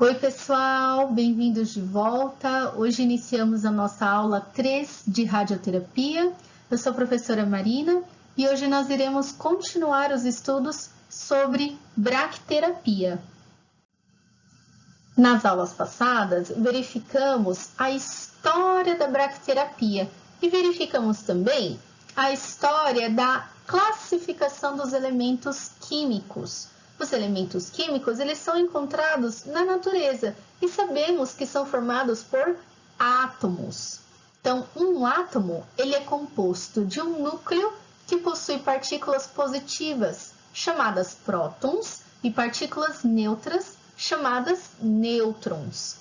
Oi, pessoal, bem-vindos de volta. Hoje iniciamos a nossa aula 3 de radioterapia. Eu sou a professora Marina e hoje nós iremos continuar os estudos sobre bracterapia. Nas aulas passadas, verificamos a história da bracterapia e verificamos também a história da classificação dos elementos químicos. Os elementos químicos, eles são encontrados na natureza e sabemos que são formados por átomos. Então, um átomo, ele é composto de um núcleo que possui partículas positivas, chamadas prótons, e partículas neutras, chamadas nêutrons.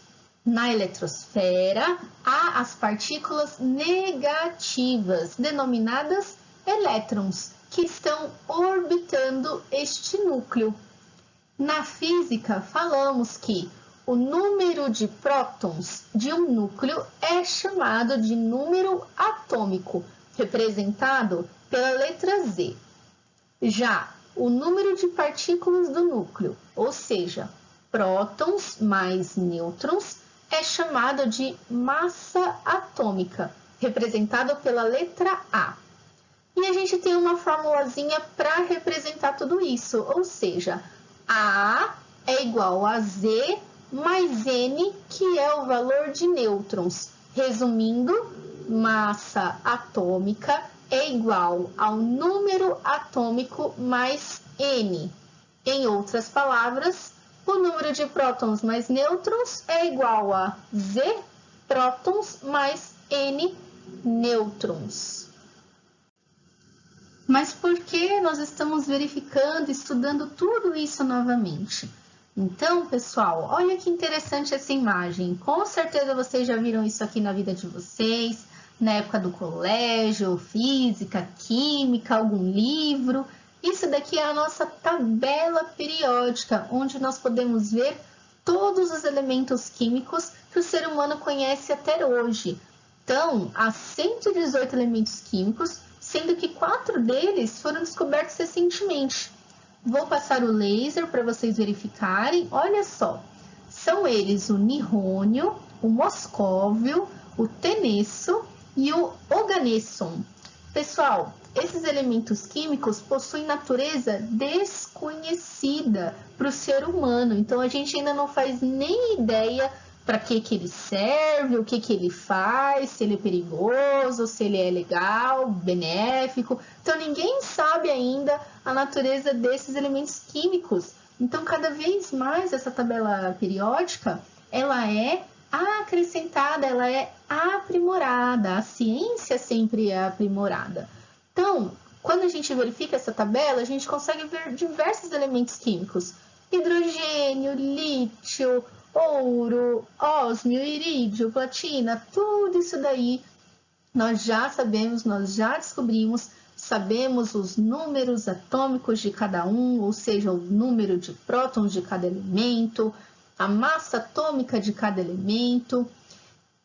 Na eletrosfera, há as partículas negativas, denominadas elétrons, que estão orbitando este núcleo. Na física, falamos que o número de prótons de um núcleo é chamado de número atômico, representado pela letra Z. Já o número de partículas do núcleo, ou seja, prótons mais nêutrons, é chamado de massa atômica, representado pela letra A. E a gente tem uma formulazinha para representar tudo isso, ou seja, A é igual a Z mais N, que é o valor de nêutrons. Resumindo, massa atômica é igual ao número atômico mais N. Em outras palavras, o número de prótons mais nêutrons é igual a Z prótons mais N nêutrons. Mas por que nós estamos verificando, estudando tudo isso novamente? Então, pessoal, olha que interessante essa imagem. Com certeza vocês já viram isso aqui na vida de vocês, na época do colégio, física, química, algum livro. Isso daqui é a nossa tabela periódica, onde nós podemos ver todos os elementos químicos que o ser humano conhece até hoje. Então, há 118 elementos químicos, sendo que 4 deles foram descobertos recentemente. Vou passar o laser para vocês verificarem. Olha só, são eles o nihônio, o moscóvio, o tenesso e o oganesson. Pessoal, esses elementos químicos possuem natureza desconhecida para o ser humano. Então, a gente ainda não faz nem ideia para que ele serve, o que ele faz, se ele é perigoso, se ele é legal, benéfico. Então, ninguém sabe ainda a natureza desses elementos químicos. Então, cada vez mais essa tabela periódica, ela é acrescentada, ela é aprimorada. A ciência sempre é aprimorada. Então, quando a gente verifica essa tabela, a gente consegue ver diversos elementos químicos. Hidrogênio, lítio, ouro, ósmio, irídio, platina, tudo isso daí nós já sabemos, nós já descobrimos, sabemos os números atômicos de cada um, ou seja, o número de prótons de cada elemento, a massa atômica de cada elemento.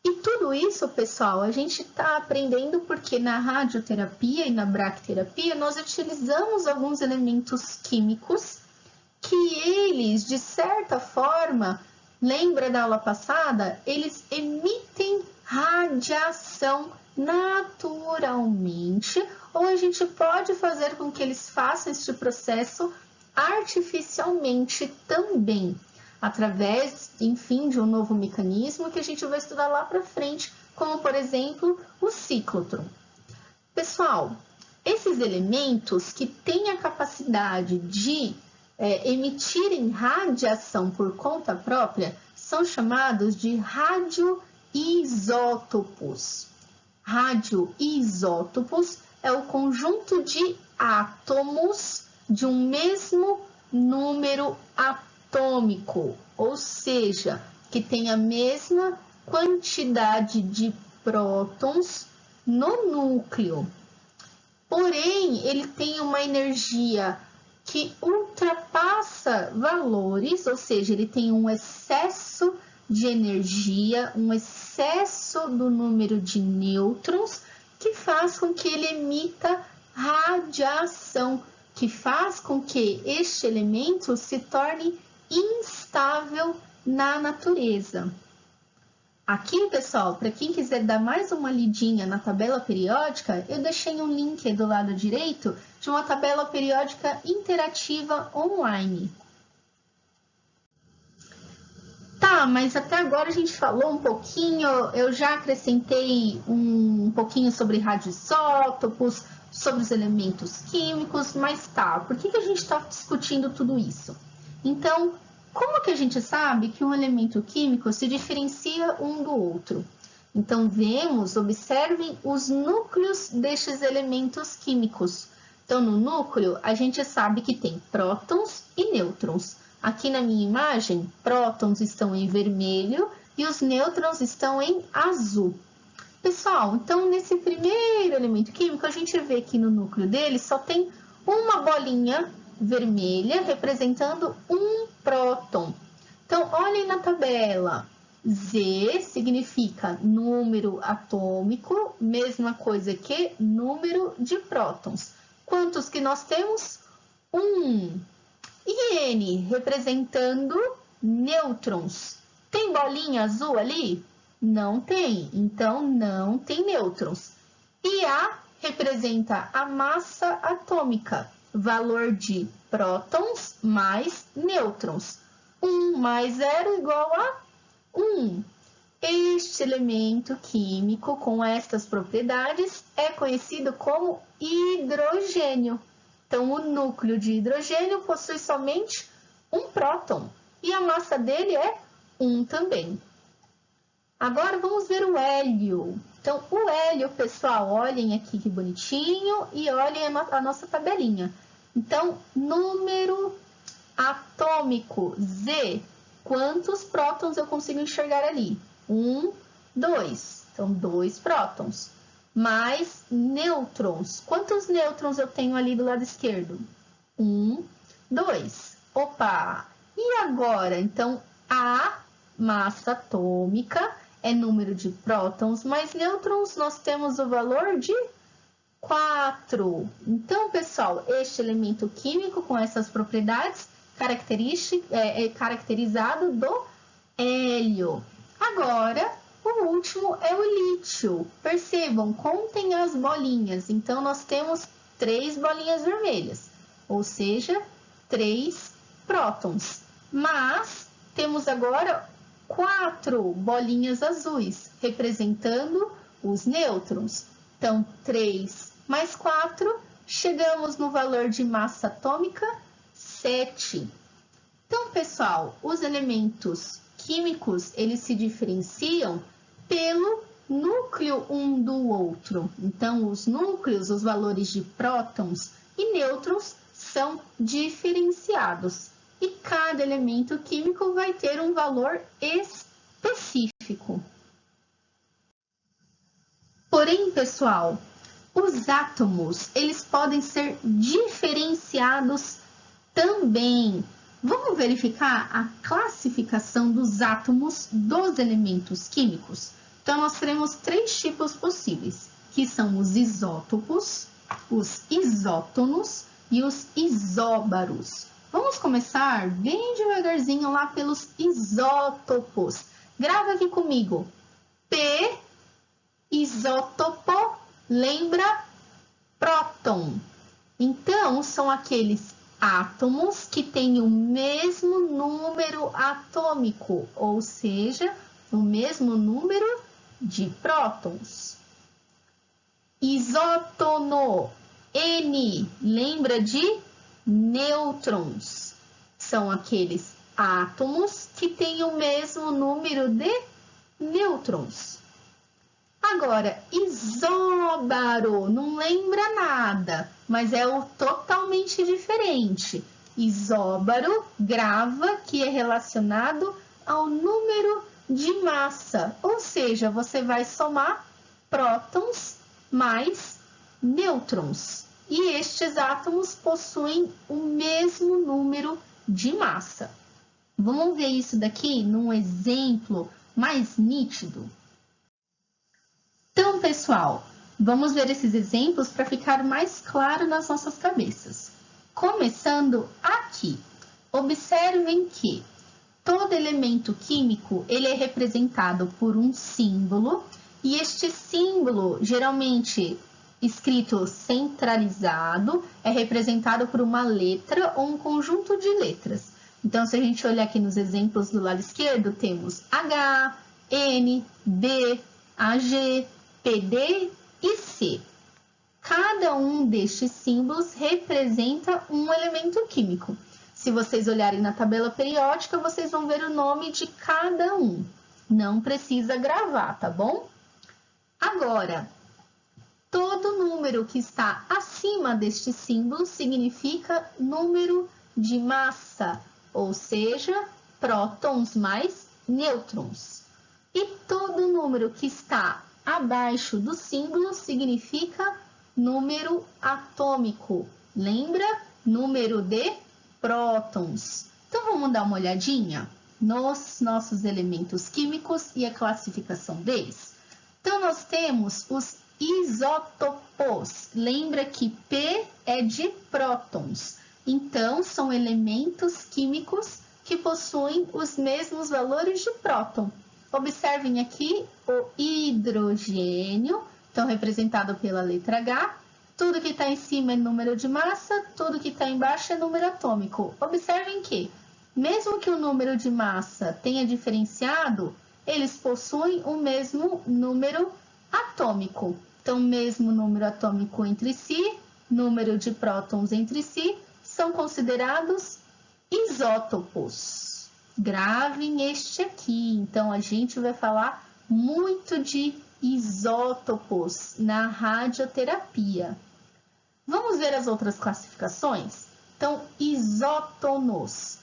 E tudo isso, pessoal, a gente está aprendendo porque na radioterapia e na bracterapia nós utilizamos alguns elementos químicos que eles, de certa forma, lembra da aula passada? Eles emitem radiação naturalmente, ou a gente pode fazer com que eles façam este processo artificialmente também, através, enfim, de um novo mecanismo que a gente vai estudar lá para frente, como, por exemplo, o ciclotron. Pessoal, esses elementos que têm a capacidade de emitirem radiação por conta própria são chamados de radioisótopos. Radioisótopos é o conjunto de átomos de um mesmo número atômico, ou seja, que tem a mesma quantidade de prótons no núcleo. Porém, ele tem uma energia que ultrapassa valores, ou seja, ele tem um excesso de energia, um excesso do número de nêutrons, que faz com que ele emita radiação, que faz com que este elemento se torne instável na natureza. Aqui, pessoal, para quem quiser dar mais uma lidinha na tabela periódica, eu deixei um link do lado direito de uma tabela periódica interativa online. Tá, mas até agora a gente falou um pouquinho, eu já acrescentei um pouquinho sobre radioisótopos, sobre os elementos químicos, mas tá, por que a gente está discutindo tudo isso? Então, como que a gente sabe que um elemento químico se diferencia um do outro? Então, observem os núcleos destes elementos químicos. Então, no núcleo, a gente sabe que tem prótons e nêutrons. Aqui na minha imagem, prótons estão em vermelho e os nêutrons estão em azul. Pessoal, então nesse primeiro elemento químico, a gente vê que no núcleo dele só tem uma bolinha vermelha representando um próton. Então, olhem na tabela. Z significa número atômico, mesma coisa que número de prótons. Quantos que nós temos? 1. E N representando nêutrons. Tem bolinha azul ali? Não tem, então não tem nêutrons. E A representa a massa atômica, valor de prótons mais nêutrons. 1 mais 0 igual a 1. Este elemento químico com estas propriedades é conhecido como hidrogênio. Então, o núcleo de hidrogênio possui somente um próton e a massa dele é 1 também. Agora, vamos ver o hélio. Então, o hélio, pessoal, olhem aqui que bonitinho e olhem a nossa tabelinha. Então, número atômico, Z. Quantos prótons eu consigo enxergar ali? 1, 2. Então, 2 prótons. Mais nêutrons. Quantos nêutrons eu tenho ali do lado esquerdo? 1, 2. Opa! E agora? Então, a massa atômica é número de prótons mais nêutrons. Nós temos o valor de 4. Então, pessoal, este elemento químico com essas propriedades é caracterizado do hélio. Agora, o último é o lítio. Percebam, contem as bolinhas. Então, nós temos 3 bolinhas vermelhas, ou seja, 3 prótons. Mas, temos agora 4 bolinhas azuis, representando os nêutrons. Então, 3 mais 4, chegamos no valor de massa atômica 7. Então, pessoal, os elementos químicos, eles se diferenciam pelo núcleo um do outro. Então, os núcleos, os valores de prótons e nêutrons são diferenciados. E cada elemento químico vai ter um valor específico. Porém, pessoal, os átomos, eles podem ser diferenciados também. Vamos verificar a classificação dos átomos dos elementos químicos? Então, nós teremos 3 tipos possíveis, que são os isótopos, os isótonos e os isóbaros. Vamos começar bem devagarzinho lá pelos isótopos. Grava aqui comigo. P, isótopo, lembra próton. Então, são aqueles átomos que têm o mesmo número atômico, ou seja, o mesmo número de prótons. Isótono, N, lembra de nêutrons. São aqueles átomos que têm o mesmo número de nêutrons. Agora, isóbaro, não lembra nada, mas é totalmente diferente. Isóbaro, grava, que é relacionado ao número de massa, ou seja, você vai somar prótons mais nêutrons. E estes átomos possuem o mesmo número de massa. Vamos ver isso daqui num exemplo mais nítido? Então, pessoal, vamos ver esses exemplos para ficar mais claro nas nossas cabeças. Começando aqui, observem que todo elemento químico, ele é representado por um símbolo, e este símbolo, geralmente escrito centralizado, é representado por uma letra ou um conjunto de letras. Então, se a gente olhar aqui nos exemplos do lado esquerdo, temos H, N, B, AG, PD e C. Cada um destes símbolos representa um elemento químico. Se vocês olharem na tabela periódica, vocês vão ver o nome de cada um. Não precisa gravar, tá bom? Agora, todo número que está acima deste símbolo significa número de massa, ou seja, prótons mais nêutrons. E todo número que está abaixo do símbolo significa número atômico. Lembra? Número de prótons. Então, vamos dar uma olhadinha nos nossos elementos químicos e a classificação deles. Então, nós temos os isótopos. Lembra que P é de prótons. Então, são elementos químicos que possuem os mesmos valores de próton. Observem aqui o hidrogênio, então representado pela letra H. Tudo que está em cima é número de massa, tudo que está embaixo é número atômico. Observem que, mesmo que o número de massa tenha diferenciado, eles possuem o mesmo número atômico. Então, mesmo número atômico entre si, número de prótons entre si, são considerados isótopos. Gravem este aqui. Então, a gente vai falar muito de isótopos na radioterapia. Vamos ver as outras classificações? Então, isótonos.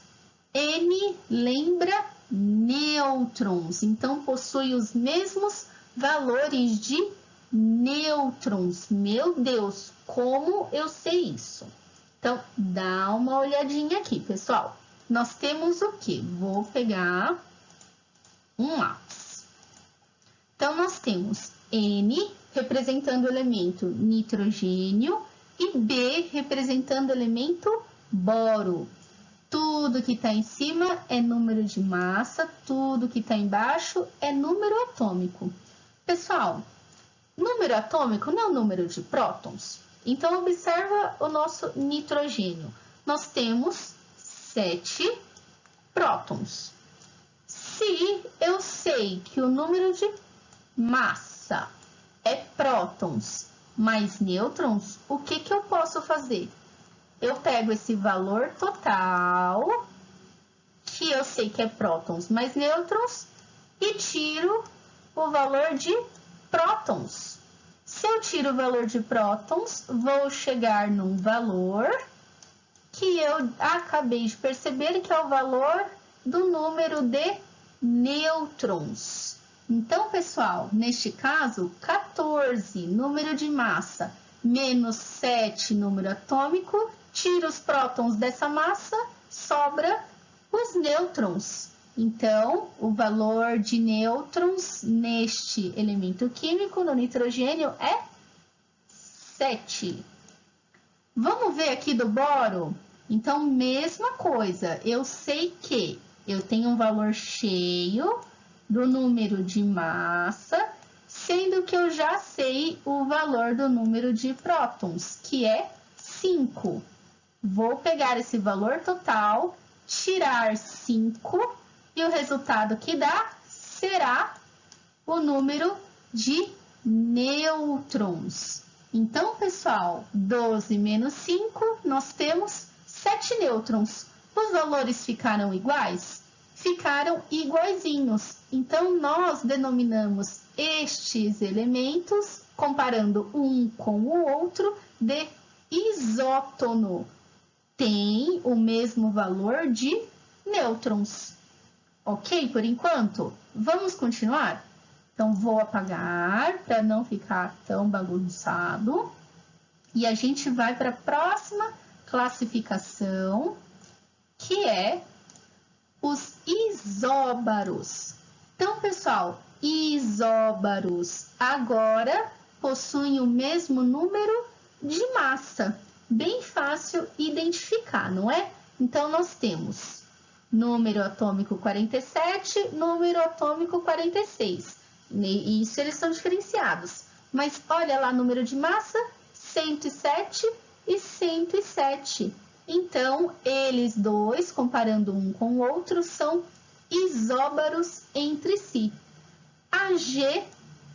N lembra nêutrons. Então, possui os mesmos valores de nêutrons. Meu Deus, como eu sei isso? Então, dá uma olhadinha aqui, pessoal. Nós temos o quê? Vou pegar um lápis. Então, nós temos N representando o elemento nitrogênio e B representando o elemento boro. Tudo que está em cima é número de massa, tudo que está embaixo é número atômico. Pessoal, número atômico não é o número de prótons? Então, observa o nosso nitrogênio. Nós temos 7 prótons. Se eu sei que o número de massa é prótons mais nêutrons, o que eu posso fazer? Eu pego esse valor total, que eu sei que é prótons mais nêutrons, e tiro o valor de prótons. Se eu tiro o valor de prótons, vou chegar num valor que eu acabei de perceber que é o valor do número de nêutrons. Então, pessoal, neste caso, 14, número de massa, menos 7, número atômico, tira os prótons dessa massa, sobra os nêutrons. Então, o valor de nêutrons neste elemento químico, no nitrogênio, é 7. Vamos ver aqui do boro? Então, mesma coisa, eu sei que eu tenho um valor cheio do número de massa, sendo que eu já sei o valor do número de prótons, que é 5. Vou pegar esse valor total, tirar 5, e o resultado que dá será o número de nêutrons. Então, pessoal, 12 menos 5, nós temos 7 nêutrons. Os valores ficaram iguais? Ficaram iguaizinhos. Então, nós denominamos estes elementos, comparando um com o outro, de isótono. Tem o mesmo valor de nêutrons. Ok, por enquanto? Vamos continuar? Então, vou apagar para não ficar tão bagunçado. E a gente vai para a próxima classificação, que é os isóbaros. Então, pessoal, isóbaros agora possuem o mesmo número de massa. Bem fácil identificar, não é? Então, nós temos número atômico 47, número atômico 46. E isso eles são diferenciados. Mas olha lá, número de massa, 107 e 107. Então, eles dois, comparando um com o outro, são isóbaros entre si. A G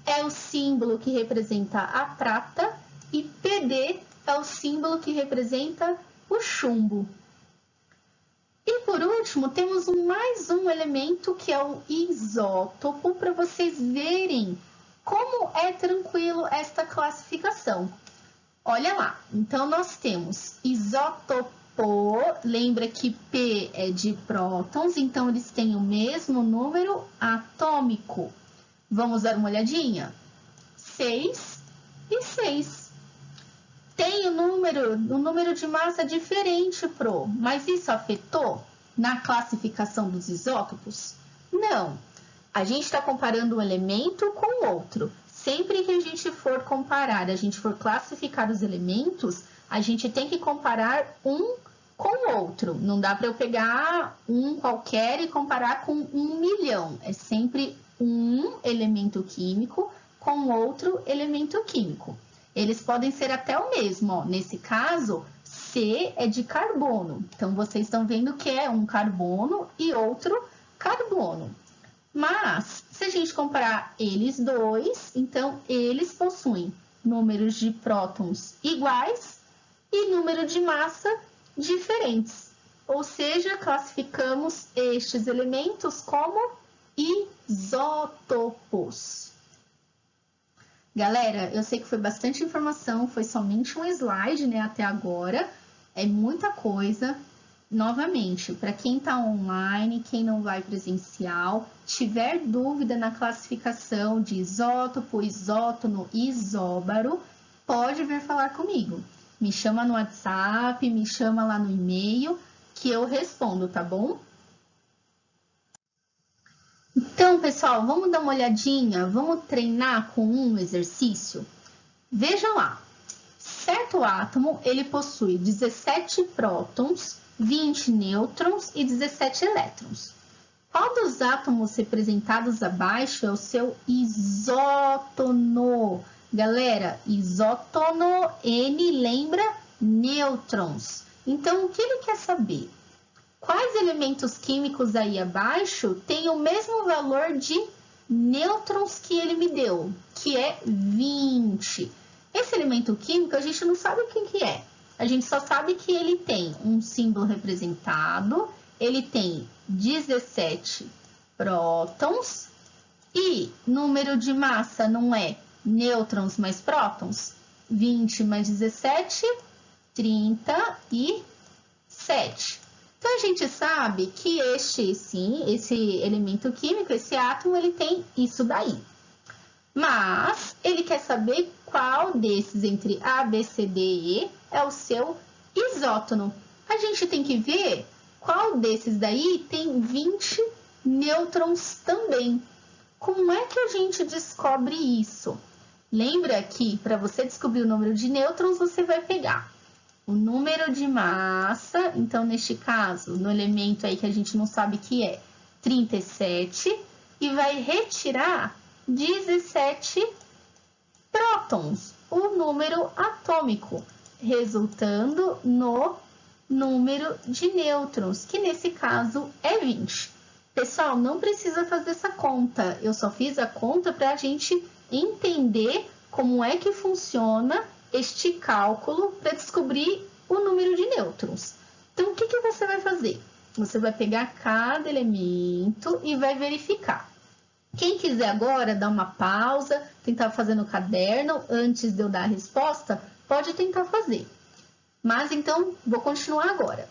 é o símbolo que representa a prata e PD é o símbolo que representa o chumbo. E por último, temos mais um elemento que é o isótopo, para vocês verem como é tranquilo esta classificação. Olha lá, então nós temos isótopo, lembra que P é de prótons, então eles têm o mesmo número atômico. Vamos dar uma olhadinha? 6 e 6. Tem um número de massa diferente, mas isso afetou na classificação dos isótopos? Não. A gente está comparando um elemento com o outro. Sempre que a gente for comparar, a gente for classificar os elementos, a gente tem que comparar um com o outro. Não dá para eu pegar um qualquer e comparar com 1 milhão. É sempre um elemento químico com outro elemento químico. Eles podem ser até o mesmo. Ó. Nesse caso, C é de carbono. Então, vocês estão vendo que é um carbono e outro carbono. Mas, se a gente comparar eles dois, então, eles possuem números de prótons iguais e número de massa diferentes. Ou seja, classificamos estes elementos como isótopos. Galera, eu sei que foi bastante informação, foi somente um slide, né, até agora. É muita coisa. Novamente, para quem está online, quem não vai presencial, tiver dúvida na classificação de isótopo, isótono e isóbaro, pode vir falar comigo. Me chama no WhatsApp, me chama lá no e-mail, que eu respondo, tá bom? Então, pessoal, vamos dar uma olhadinha, vamos treinar com um exercício? Vejam lá, certo átomo, ele possui 17 prótons, 20 nêutrons e 17 elétrons. Qual dos átomos representados abaixo é o seu isótono? Galera, isótono, N lembra nêutrons. Então, o que ele quer saber? Quais elementos químicos aí abaixo têm o mesmo valor de nêutrons que ele me deu, que é 20. Esse elemento químico a gente não sabe o que é. A gente só sabe que ele tem um símbolo representado, ele tem 17 prótons e número de massa não é nêutrons mais prótons? 20 mais 17, 37. Então, a gente sabe que esse elemento químico, esse átomo, ele tem isso daí. Mas, ele quer saber qual desses entre A, B, C, D e E é o seu isótono. A gente tem que ver qual desses daí tem 20 nêutrons também. Como é que a gente descobre isso? Lembra que para você descobrir o número de nêutrons, você vai pegar o número de massa, então neste caso, no elemento aí que a gente não sabe que é 37, e vai retirar 17 prótons, o número atômico, resultando no número de nêutrons, que nesse caso é 20. Pessoal, não precisa fazer essa conta, eu só fiz a conta para a gente entender como é que funciona este cálculo para descobrir o número de nêutrons. Então, o que você vai fazer? Você vai pegar cada elemento e vai verificar. Quem quiser agora dar uma pausa, tentar fazer no caderno antes de eu dar a resposta, pode tentar fazer. Mas, então, vou continuar agora.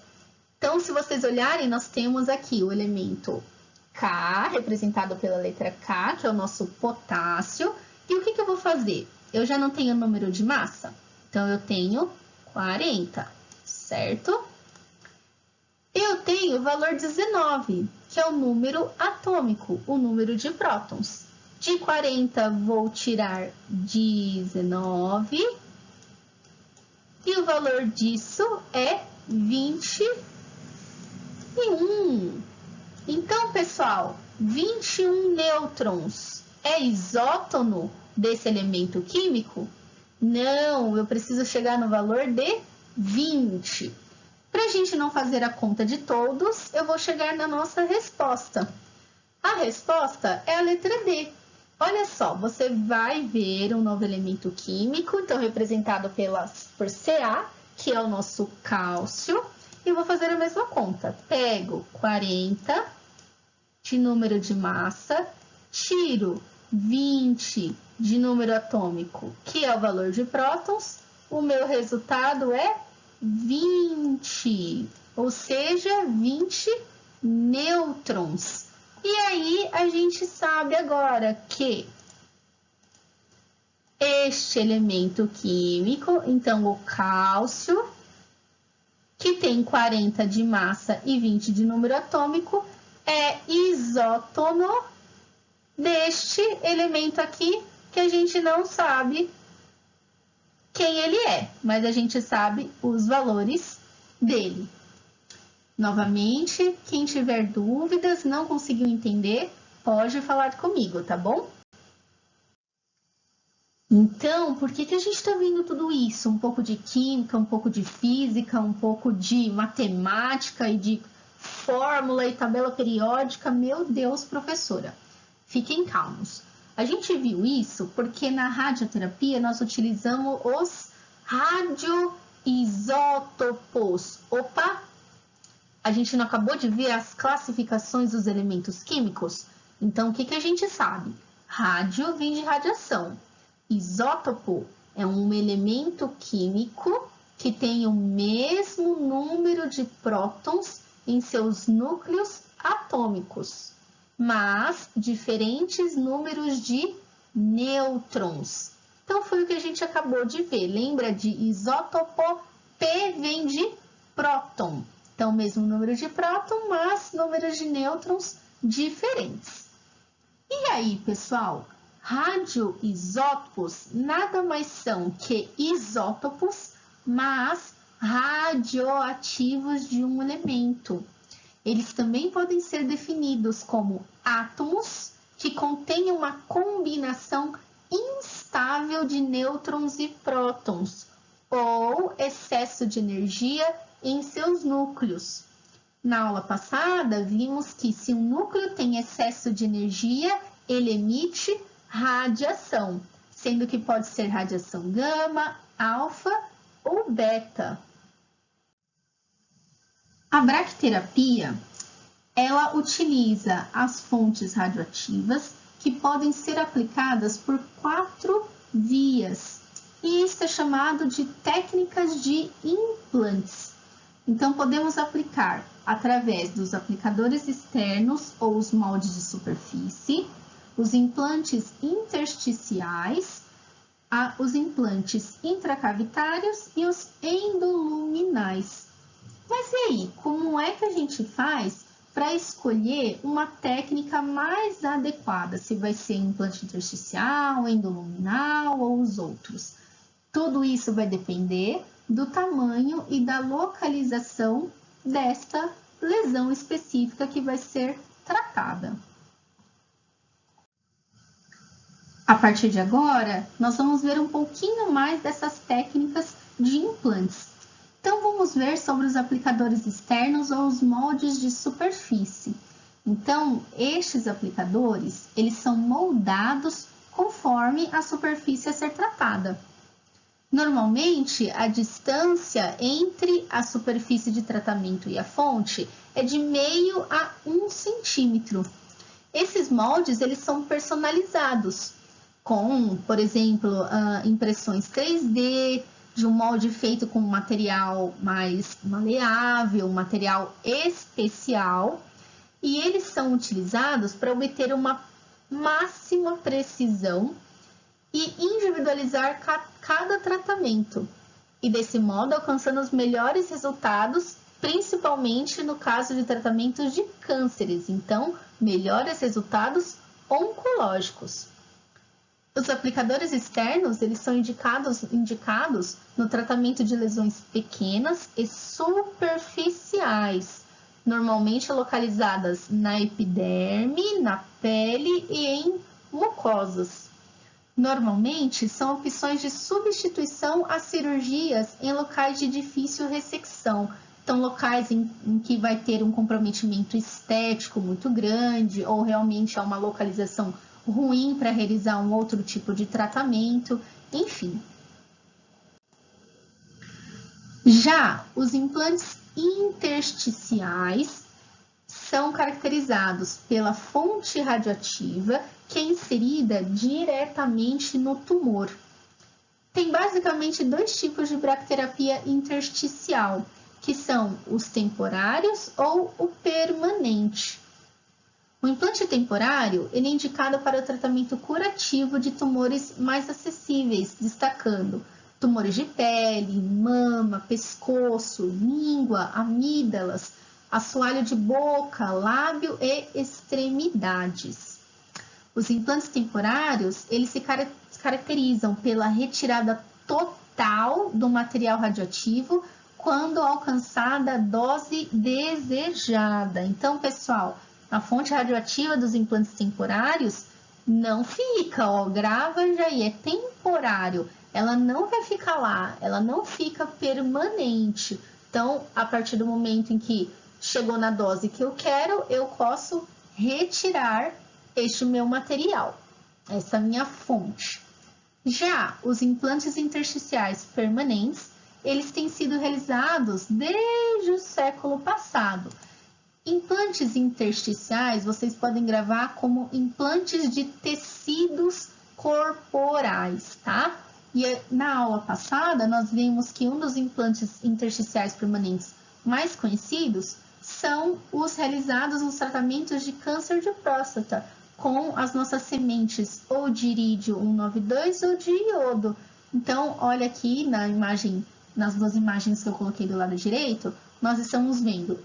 Então, se vocês olharem, nós temos aqui o elemento K, representado pela letra K, que é o nosso potássio. E o que eu vou fazer? Eu já não tenho número de massa, então eu tenho 40, certo? Eu tenho o valor 19, que é o número atômico, o número de prótons. De 40 vou tirar 19 e o valor disso é 21. Então, pessoal, 21 nêutrons é isótono desse elemento químico? Não, eu preciso chegar no valor de 20. Para a gente não fazer a conta de todos, eu vou chegar na nossa resposta. A resposta é a letra D. Olha só, você vai ver um novo elemento químico, então representado por Ca, que é o nosso cálcio, e vou fazer a mesma conta. Pego 40 de número de massa, tiro 20 de número atômico, que é o valor de prótons, o meu resultado é 20, ou seja, 20 nêutrons. E aí a gente sabe agora que este elemento químico, então o cálcio, que tem 40 de massa e 20 de número atômico, é isótono deste elemento aqui, que a gente não sabe quem ele é, mas a gente sabe os valores dele. Novamente, quem tiver dúvidas, não conseguiu entender, pode falar comigo, tá bom? Então, por que a gente está vendo tudo isso? Um pouco de química, um pouco de física, um pouco de matemática e de fórmula e tabela periódica? Meu Deus, professora, fiquem calmos. A gente viu isso porque na radioterapia nós utilizamos os radioisótopos. Opa! A gente não acabou de ver as classificações dos elementos químicos? Então, o que a gente sabe? Rádio vem de radiação. Isótopo é um elemento químico que tem o mesmo número de prótons em seus núcleos atômicos, mas diferentes números de nêutrons. Então, foi o que a gente acabou de ver. Lembra de isótopo? P vem de próton. Então, mesmo número de próton, mas números de nêutrons diferentes. E aí, pessoal? Radioisótopos nada mais são que isótopos, mas radioativos de um elemento. Eles também podem ser definidos como átomos que contêm uma combinação instável de nêutrons e prótons, ou excesso de energia em seus núcleos. Na aula passada, vimos que se um núcleo tem excesso de energia, ele emite radiação, sendo que pode ser radiação gama, alfa ou beta. A braquiterapia, ela utiliza as fontes radioativas que podem ser aplicadas por 4 vias, e isso é chamado de técnicas de implantes. Então, podemos aplicar através dos aplicadores externos ou os moldes de superfície, os implantes intersticiais, os implantes intracavitários e os endoluminais. Mas e aí, como é que a gente faz para escolher uma técnica mais adequada? Se vai ser implante intersticial, endoluminal ou os outros? Tudo isso vai depender do tamanho e da localização desta lesão específica que vai ser tratada. A partir de agora, nós vamos ver um pouquinho mais dessas técnicas de implantes. Então, vamos ver sobre os aplicadores externos ou os moldes de superfície. Então, estes aplicadores, eles são moldados conforme a superfície a ser tratada. Normalmente, a distância entre a superfície de tratamento e a fonte é de meio a 1 centímetro. Esses moldes, eles são personalizados com, por exemplo, impressões 3D, de um molde feito com um material mais maleável, um material especial, e eles são utilizados para obter uma máxima precisão e individualizar cada tratamento, e desse modo alcançando os melhores resultados, principalmente no caso de tratamentos de cânceres, então melhores resultados oncológicos. Os aplicadores externos, eles são indicados no tratamento de lesões pequenas e superficiais, normalmente localizadas na epiderme, na pele e em mucosas. Normalmente, são opções de substituição a cirurgias em locais de difícil ressecção. Então, locais em que vai ter um comprometimento estético muito grande ou realmente é uma localização ruim para realizar um outro tipo de tratamento, enfim. Já os implantes intersticiais são caracterizados pela fonte radioativa que é inserida diretamente no tumor. Tem basicamente dois tipos de bracterapia intersticial, que são os temporários ou o permanente. O implante temporário ele é indicado para o tratamento curativo de tumores mais acessíveis, destacando tumores de pele, mama, pescoço, língua, amígdalas, assoalho de boca, lábio e extremidades. Os implantes temporários, eles se caracterizam pela retirada total do material radioativo quando alcançada a dose desejada. Então, pessoal, a fonte radioativa dos implantes temporários não fica, ó, grava já aí, é temporário. Ela não vai ficar lá, ela não fica permanente. Então, a partir do momento em que chegou na dose que eu quero, eu posso retirar este meu material, essa minha fonte. Já os implantes intersticiais permanentes, eles têm sido realizados desde o século passado. Implantes intersticiais, vocês podem gravar como implantes de tecidos corporais, tá? E na aula passada, nós vimos que um dos implantes intersticiais permanentes mais conhecidos são os realizados nos tratamentos de câncer de próstata, com as nossas sementes ou de irídio 192 ou de iodo. Então, olha aqui na imagem, nas duas imagens que eu coloquei do lado direito, nós estamos vendo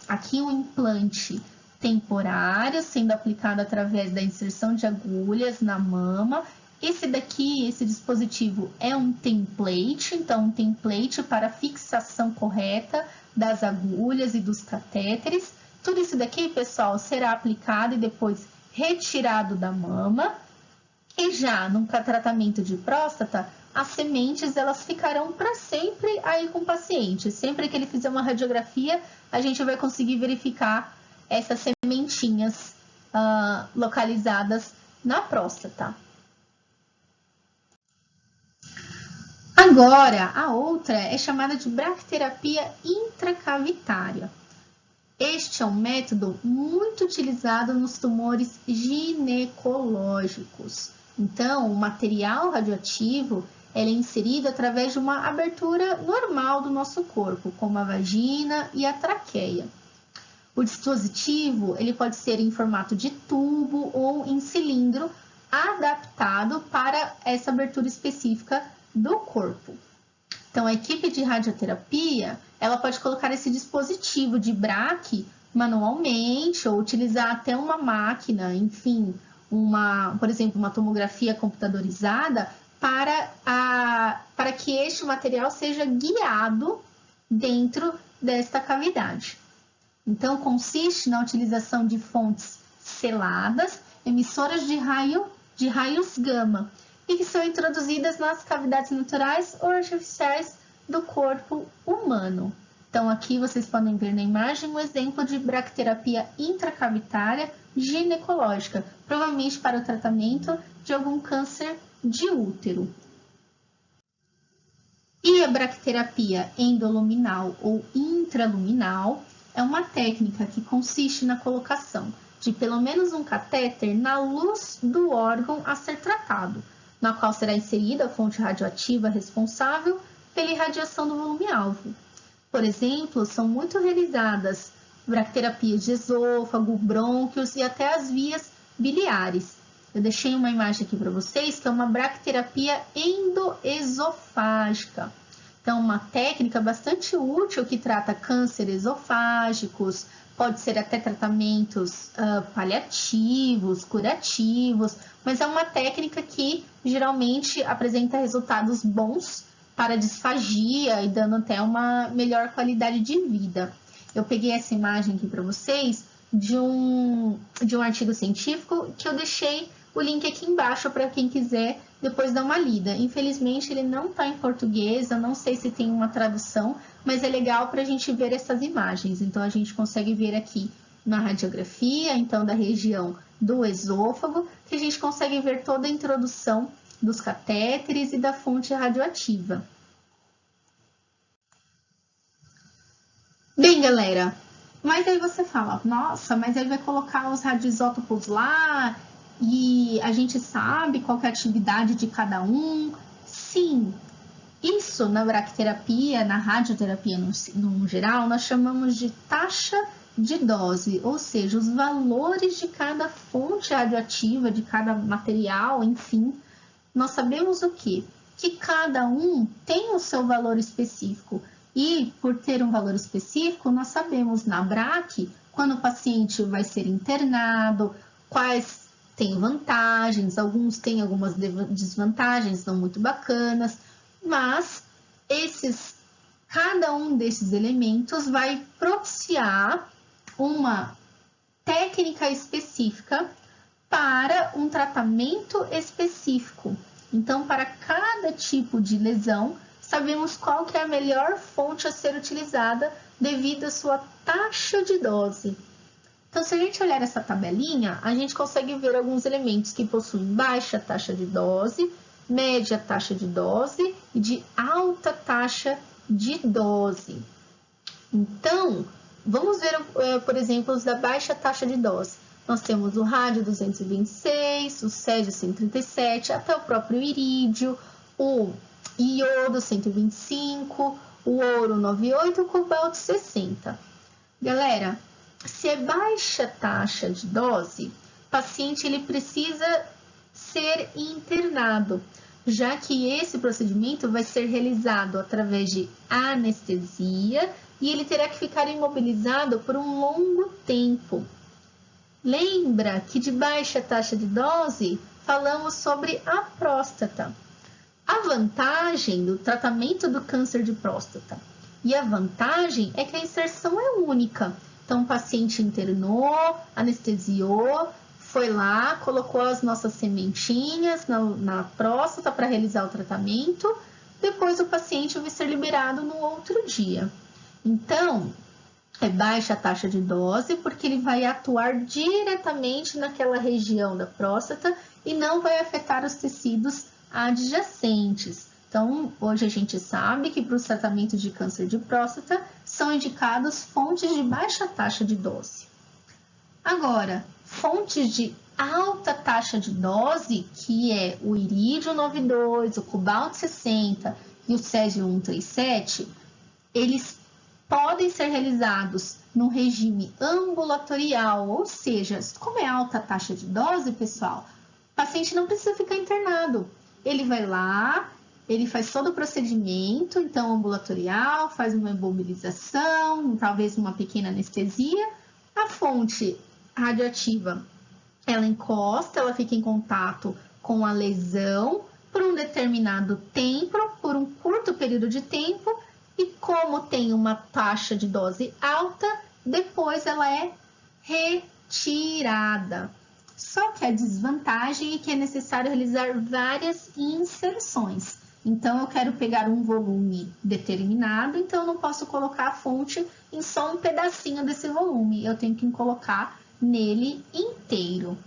aqui um implante temporário sendo aplicado através da inserção de agulhas na mama. Esse daqui, esse dispositivo é um template, então um template para fixação correta das agulhas e dos catéteres. Tudo isso daqui, pessoal, será aplicado e depois retirado da mama. E já no tratamento de próstata, as sementes elas ficarão para sempre aí com o paciente. Sempre que ele fizer uma radiografia, a gente vai conseguir verificar essas sementinhas localizadas na próstata. Agora, a outra é chamada de bracterapia intracavitária. Este é um método muito utilizado nos tumores ginecológicos. Então, o material radioativo é inserido através de uma abertura normal do nosso corpo, como a vagina e a traqueia. O dispositivo ele pode ser em formato de tubo ou em cilindro, adaptado para essa abertura específica do corpo. Então, a equipe de radioterapia, ela pode colocar esse dispositivo de braque manualmente ou utilizar até uma máquina, enfim, por exemplo, uma tomografia computadorizada para que este material seja guiado dentro desta cavidade. Então, consiste na utilização de fontes seladas, emissoras de raios gama, e que são introduzidas nas cavidades naturais ou artificiais do corpo humano. Então, aqui vocês podem ver na imagem um exemplo de bracterapia intracavitária ginecológica, provavelmente para o tratamento de algum câncer de útero. E a bracterapia endoluminal ou intraluminal é uma técnica que consiste na colocação de pelo menos um catéter na luz do órgão a ser tratado, na qual será inserida a fonte radioativa responsável pela irradiação do volume-alvo. Por exemplo, são muito realizadas bracterapias de esôfago, brônquios e até as vias biliares. Eu deixei uma imagem aqui para vocês, que é uma bracterapia endoesofágica. Então, uma técnica bastante útil que trata câncer esofágicos, pode ser até tratamentos paliativos, curativos, mas é uma técnica que geralmente apresenta resultados bons para disfagia e dando até uma melhor qualidade de vida. Eu peguei essa imagem aqui para vocês de um artigo científico que eu deixei o link aqui embaixo para quem quiser depois dar uma lida. Infelizmente ele não está em português, eu não sei se tem uma tradução, mas é legal para a gente ver essas imagens. Então a gente consegue ver aqui na radiografia, então da região do esôfago, que a gente consegue ver toda a introdução dos catéteres e da fonte radioativa. Bem, galera, mas aí você fala, nossa, mas ele vai colocar os radioisótopos lá e a gente sabe qual que é a atividade de cada um? Sim, isso na bracterapia, na radioterapia no geral, nós chamamos de taxa de dose, ou seja, os valores de cada fonte radioativa, de cada material, enfim. Nós sabemos o quê? Que cada um tem o seu valor específico. E por ter um valor específico, nós sabemos na BRAC, quando o paciente vai ser internado, quais têm vantagens, alguns têm algumas desvantagens, não muito bacanas, mas cada um desses elementos vai propiciar uma técnica específica para um tratamento específico. Então, para cada tipo de lesão, sabemos qual que é a melhor fonte a ser utilizada devido à sua taxa de dose. Então, se a gente olhar essa tabelinha, a gente consegue ver alguns elementos que possuem baixa taxa de dose, média taxa de dose e de alta taxa de dose. Então, vamos ver, por exemplo, os da baixa taxa de dose. Nós temos o rádio 226, o césio 137, até o próprio irídio, o iodo 125, o ouro 98 e o cobalto 60. Galera, se é baixa taxa de dose, o paciente ele precisa ser internado, já que esse procedimento vai ser realizado através de anestesia e ele terá que ficar imobilizado por um longo tempo. Lembra que de baixa taxa de dose falamos sobre a próstata. A vantagem do tratamento do câncer de próstata e a vantagem é que a inserção é única. Então, o paciente internou, anestesiou, foi lá, colocou as nossas sementinhas na próstata para realizar o tratamento. Depois, o paciente vai ser liberado no outro dia. Então, é baixa a taxa de dose porque ele vai atuar diretamente naquela região da próstata e não vai afetar os tecidos adjacentes. Então, hoje a gente sabe que para o tratamento de câncer de próstata são indicadas fontes de baixa taxa de dose. Agora, fontes de alta taxa de dose, que é o irídio 92, o cobalto 60 e o césio 137, eles podem ser realizados no regime ambulatorial, ou seja, como é alta taxa de dose, pessoal, o paciente não precisa ficar internado. Ele vai lá, ele faz todo o procedimento, então ambulatorial, faz uma imobilização, talvez uma pequena anestesia. A fonte radioativa, ela encosta, ela fica em contato com a lesão por um determinado tempo, por um curto período de tempo, e como tem uma taxa de dose alta, depois ela é retirada. Só que a desvantagem é que é necessário realizar várias inserções. Então, eu quero pegar um volume determinado, então eu não posso colocar a fonte em só um pedacinho desse volume. Eu tenho que colocar nele inteiro.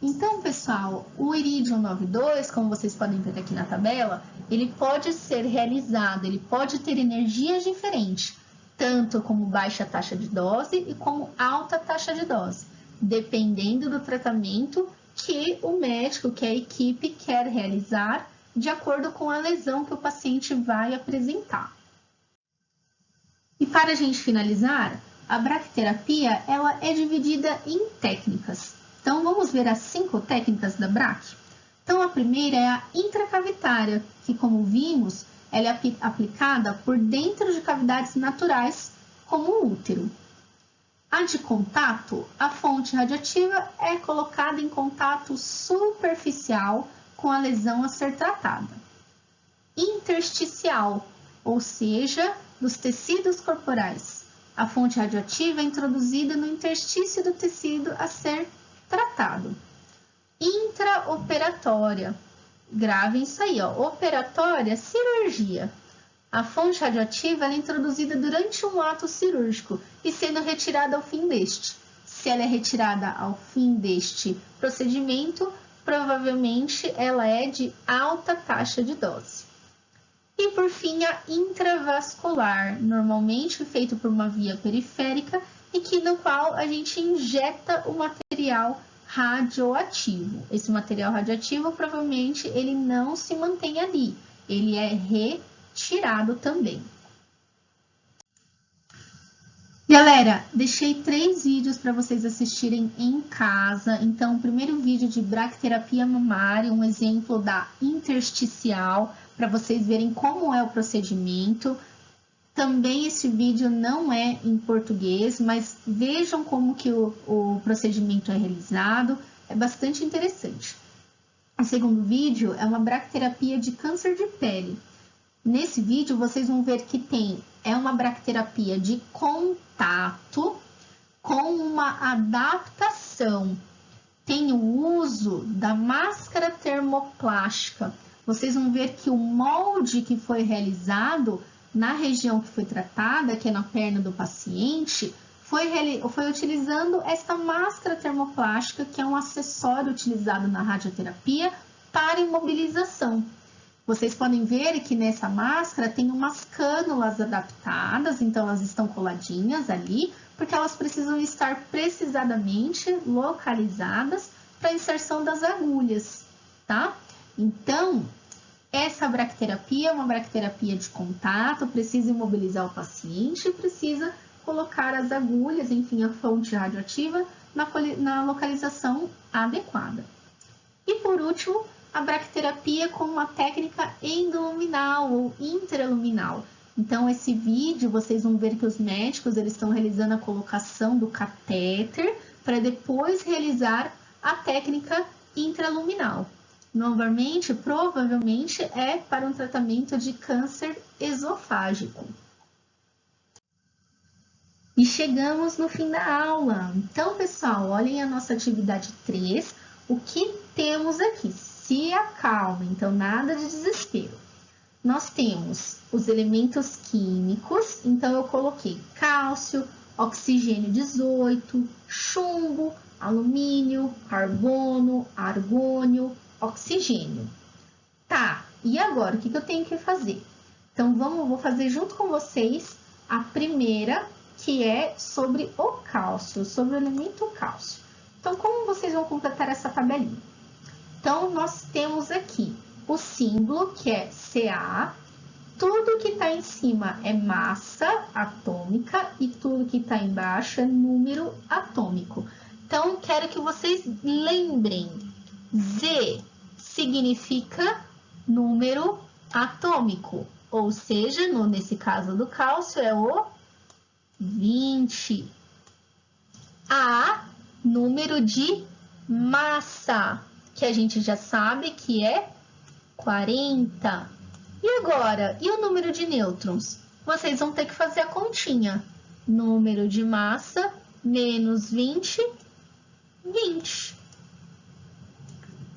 Então, pessoal, o irídio 92, como vocês podem ver aqui na tabela, ele pode ser realizado, ele pode ter energias diferentes, tanto como baixa taxa de dose e como alta taxa de dose, dependendo do tratamento que o médico, que a equipe quer realizar, de acordo com a lesão que o paciente vai apresentar. E para a gente finalizar, a bracterapia ela é dividida em técnicas. Então, vamos ver as 5 técnicas da BRAC? Então, a primeira é a intracavitária, que, como vimos, ela é aplicada por dentro de cavidades naturais, como o útero. A de contato, a fonte radioativa é colocada em contato superficial com a lesão a ser tratada. Intersticial, ou seja, dos tecidos corporais. A fonte radioativa é introduzida no interstício do tecido a ser tratado. Intraoperatória. Gravem isso aí, ó. Operatória, cirurgia. A fonte radioativa é introduzida durante um ato cirúrgico e sendo retirada ao fim deste. Se ela é retirada ao fim deste procedimento, provavelmente ela é de alta taxa de dose. E por fim, a intravascular, normalmente feito por uma via periférica e que no qual a gente injeta o material radioativo. Esse material radioativo provavelmente ele não se mantém ali, ele é retirado também. Galera, deixei 3 vídeos para vocês assistirem em casa. Então, o primeiro vídeo de bracterapia mamária, um exemplo da intersticial, para vocês verem como é o procedimento. Também esse vídeo não é em português, mas vejam como que o procedimento é realizado, é bastante interessante. O segundo vídeo é uma bracterapia de câncer de pele. Nesse vídeo vocês vão ver que é uma bracterapia de contato com uma adaptação. Tem o uso da máscara termoplástica. Vocês vão ver que o molde que foi realizado na região que foi tratada, que é na perna do paciente, foi utilizando esta máscara termoplástica, que é um acessório utilizado na radioterapia para imobilização. Vocês podem ver que nessa máscara tem umas cânulas adaptadas, então elas estão coladinhas ali, porque elas precisam estar precisamente localizadas para a inserção das agulhas, tá? Então, essa bracterapia é uma bracterapia de contato, precisa imobilizar o paciente, precisa colocar as agulhas, enfim, a fonte radioativa na localização adequada. E por último, a bracterapia com uma técnica endoluminal ou intraluminal. Então, esse vídeo, vocês vão ver que os médicos eles estão realizando a colocação do catéter para depois realizar a técnica intraluminal. Novamente, provavelmente é para um tratamento de câncer esofágico. E chegamos no fim da aula. Então, pessoal, olhem a nossa atividade 3. O que temos aqui? Se acalme, então nada de desespero. Nós temos os elementos químicos, então eu coloquei cálcio, oxigênio 18, chumbo, alumínio, carbono, argônio, oxigênio. Tá, e agora o que eu tenho que fazer? Então vou fazer junto com vocês a primeira, que é sobre o cálcio, sobre o elemento cálcio. Então como vocês vão completar essa tabelinha? Então, nós temos aqui o símbolo, que é Ca. Tudo que está em cima é massa atômica e tudo que está embaixo é número atômico. Então, quero que vocês lembrem. Z significa número atômico, ou seja, nesse caso do cálcio é o 20. A, número de massa, que a gente já sabe que é 40. E agora, e o número de nêutrons? Vocês vão ter que fazer a continha. Número de massa menos 20, 20.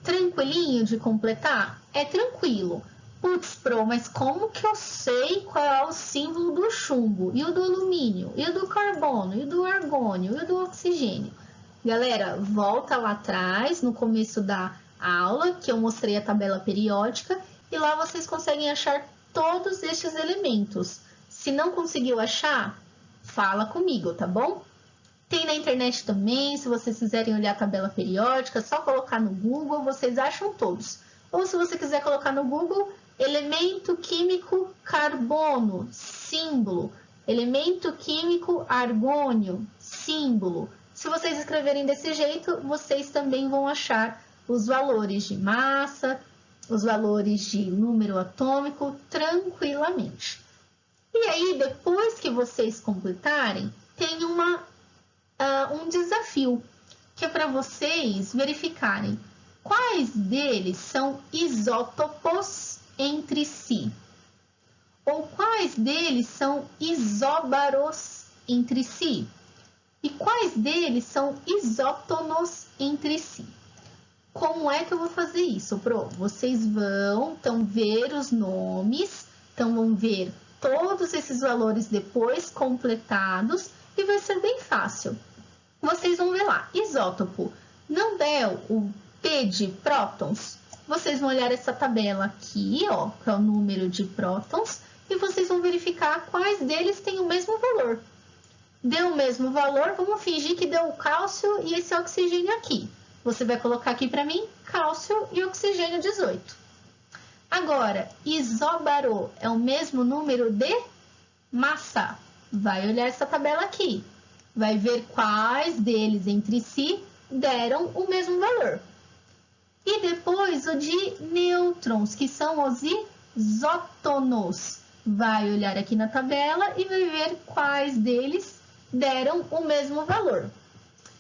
Tranquilinho de completar? É tranquilo. Putz, Pro, mas como que eu sei qual é o símbolo do chumbo? E o do alumínio? E o do carbono? E o do argônio? E o do oxigênio? Galera, volta lá atrás, no começo da aula, que eu mostrei a tabela periódica, e lá vocês conseguem achar todos estes elementos. Se não conseguiu achar, fala comigo, tá bom? Tem na internet também, se vocês quiserem olhar a tabela periódica, só colocar no Google, vocês acham todos. Ou se você quiser colocar no Google, elemento químico carbono, símbolo. Elemento químico argônio, símbolo. Se vocês escreverem desse jeito, vocês também vão achar os valores de massa, os valores de número atômico tranquilamente. E aí, depois que vocês completarem, tem um desafio, que é para vocês verificarem quais deles são isótopos entre si, ou quais deles são isóbaros entre si. E quais deles são isótonos entre si? Como é que eu vou fazer isso, Pro? Vocês vão então ver os nomes, então vão ver todos esses valores depois completados e vai ser bem fácil. Vocês vão ver lá, isótopo não der o P de prótons, vocês vão olhar essa tabela aqui, ó, que é o número de prótons, e vocês vão verificar quais deles têm o mesmo valor. Deu o mesmo valor, vamos fingir que deu o cálcio e esse oxigênio aqui. Você vai colocar aqui para mim cálcio e oxigênio 18. Agora, isóbaro é o mesmo número de massa. Vai olhar essa tabela aqui. Vai ver quais deles entre si deram o mesmo valor. E depois o de nêutrons, que são os isótonos. Vai olhar aqui na tabela e vai ver quais deles deram o mesmo valor.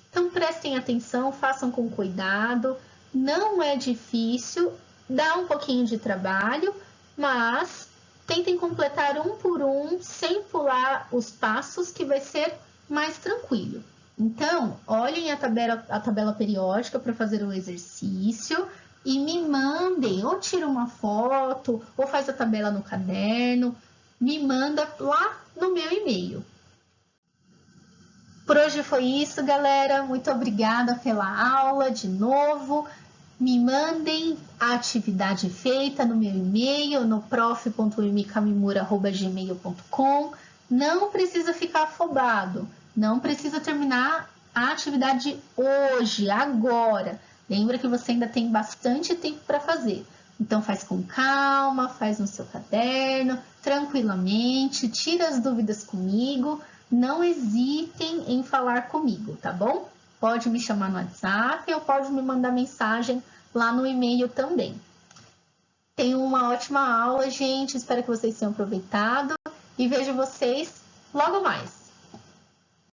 Então, prestem atenção, façam com cuidado, não é difícil, dá um pouquinho de trabalho, mas tentem completar um por um, sem pular os passos, que vai ser mais tranquilo. Então, olhem a tabela periódica para fazer o exercício e me mandem, ou tira uma foto, ou faz a tabela no caderno, me manda lá no meu e-mail. Por hoje foi isso, galera. Muito obrigada pela aula de novo. Me mandem a atividade feita no meu e-mail, no prof.umikamimura@gmail.com. Não precisa ficar afobado. Não precisa terminar a atividade hoje, agora. Lembra que você ainda tem bastante tempo para fazer. Então, faz com calma, faz no seu caderno, tranquilamente, tira as dúvidas comigo. Não hesitem em falar comigo, tá bom? Pode me chamar no WhatsApp ou pode me mandar mensagem lá no e-mail também. Tenham uma ótima aula, gente. Espero que vocês tenham aproveitado e vejo vocês logo mais.